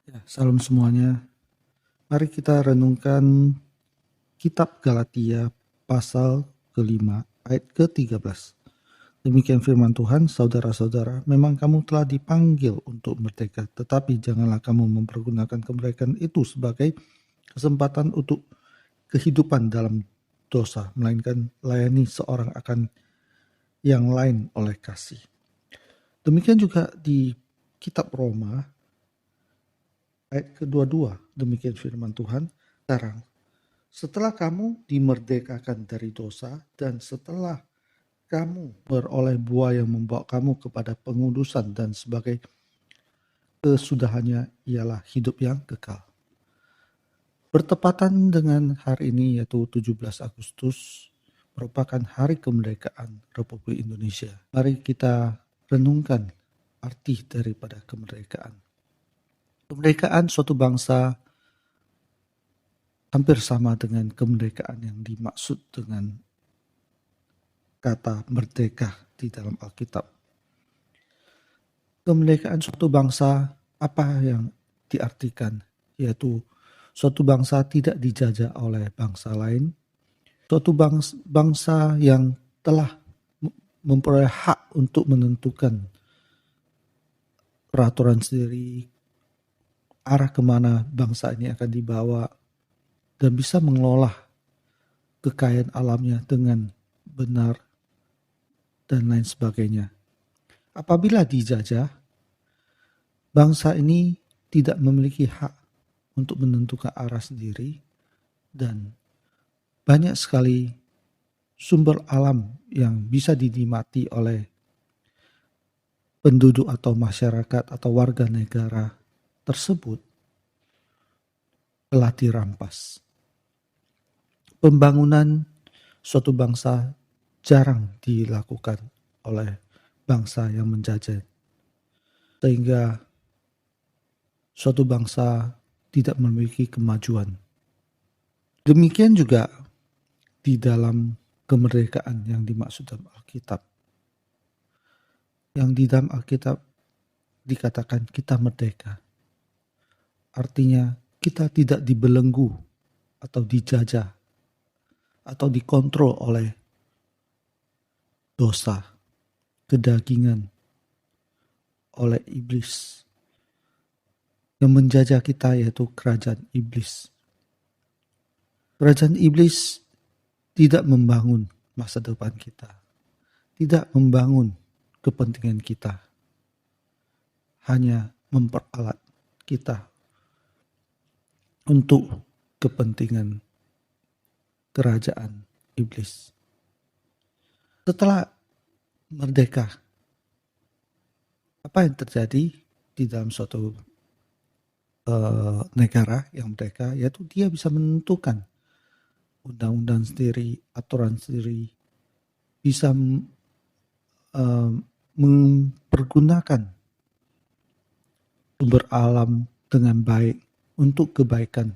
Ya, salam semuanya. Mari kita renungkan kitab Galatia pasal kelima ayat ke-13. Demikian firman Tuhan, saudara-saudara, memang kamu telah dipanggil untuk merdeka, tetapi janganlah kamu mempergunakan kemerdekaan itu sebagai kesempatan untuk kehidupan dalam dosa, melainkan layani seorang akan yang lain oleh kasih. Demikian juga di kitab Roma ayat ke-22, demikian firman Tuhan, setelah kamu dimerdekakan dari dosa dan setelah kamu beroleh buah yang membawa kamu kepada pengudusan dan sebagai kesudahannya ialah hidup yang kekal. Bertepatan dengan hari ini yaitu 17 Agustus merupakan hari kemerdekaan Republik Indonesia. Mari kita renungkan arti daripada kemerdekaan. Kemerdekaan suatu bangsa hampir sama dengan kemerdekaan yang dimaksud dengan kata merdeka di dalam Alkitab. Kemerdekaan suatu bangsa apa yang diartikan? Yaitu suatu bangsa tidak dijajah oleh bangsa lain, suatu bangsa yang telah memperoleh hak untuk menentukan peraturan sendiri, arah kemana bangsa ini akan dibawa, dan bisa mengelola kekayaan alamnya dengan benar dan lain sebagainya. Apabila dijajah, bangsa ini tidak memiliki hak untuk menentukan arah sendiri dan banyak sekali sumber alam yang bisa dinikmati oleh penduduk atau masyarakat atau warga negara tersebut telah dirampas. Pembangunan suatu bangsa jarang dilakukan oleh bangsa yang menjajah, sehingga suatu bangsa tidak memiliki kemajuan. Demikian juga di dalam kemerdekaan yang dimaksud dalam Alkitab. Yang di dalam Alkitab dikatakan kita merdeka. Artinya kita tidak dibelenggu atau dijajah atau dikontrol oleh dosa, kedagingan, oleh iblis. Yang menjajah kita yaitu kerajaan iblis. Kerajaan iblis tidak membangun masa depan kita, tidak membangun kepentingan kita, hanya memperalat kita untuk kepentingan kerajaan iblis. Setelah merdeka, apa yang terjadi di dalam suatu negara yang merdeka, yaitu dia bisa menentukan undang-undang sendiri, aturan sendiri, bisa mempergunakan sumber alam dengan baik untuk kebaikan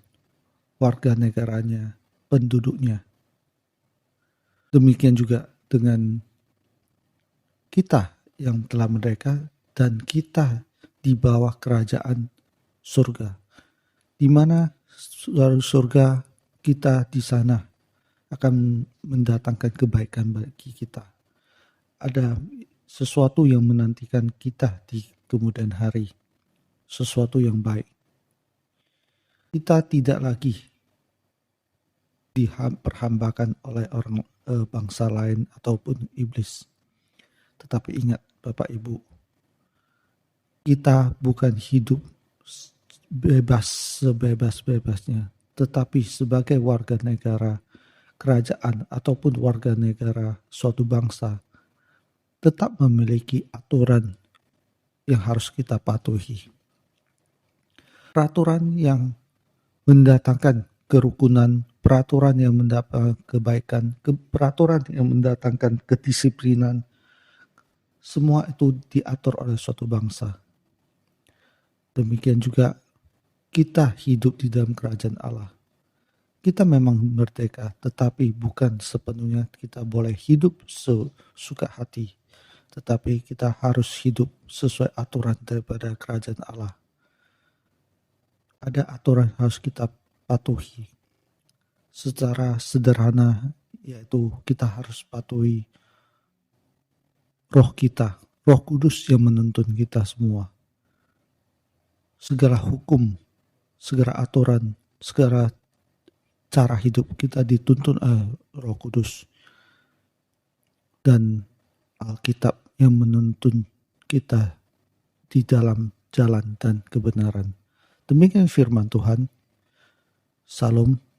warga negaranya, penduduknya. Demikian juga dengan kita yang telah merdeka dan kita di bawah kerajaan surga, di mana surga kita di sana akan mendatangkan kebaikan bagi kita. Ada sesuatu yang menantikan kita di kemudian hari, sesuatu yang baik. Kita tidak lagi diperhambakan oleh orang bangsa lain ataupun iblis. Tetapi ingat Bapak Ibu, kita bukan hidup bebas sebebas-bebasnya, tetapi sebagai warga negara kerajaan ataupun warga negara suatu bangsa tetap memiliki aturan yang harus kita patuhi. Peraturan yang mendatangkan kerukunan, peraturan yang mendatangkan kebaikan, peraturan yang mendatangkan kedisiplinan, semua itu diatur oleh suatu bangsa. Demikian juga kita hidup di dalam kerajaan Allah. Kita memang merdeka, tetapi bukan sepenuhnya kita boleh hidup sesuka hati. Tetapi kita harus hidup sesuai aturan daripada kerajaan Allah. ada aturan yang harus kita patuhi. Secara sederhana, yaitu kita harus patuhi roh kita, Roh Kudus yang menuntun kita semua. Segala hukum, segala aturan, segala cara hidup kita dituntun oleh Roh Kudus. Dan Alkitab yang menuntun kita di dalam jalan dan kebenaran. Demikian firman Tuhan. Salam.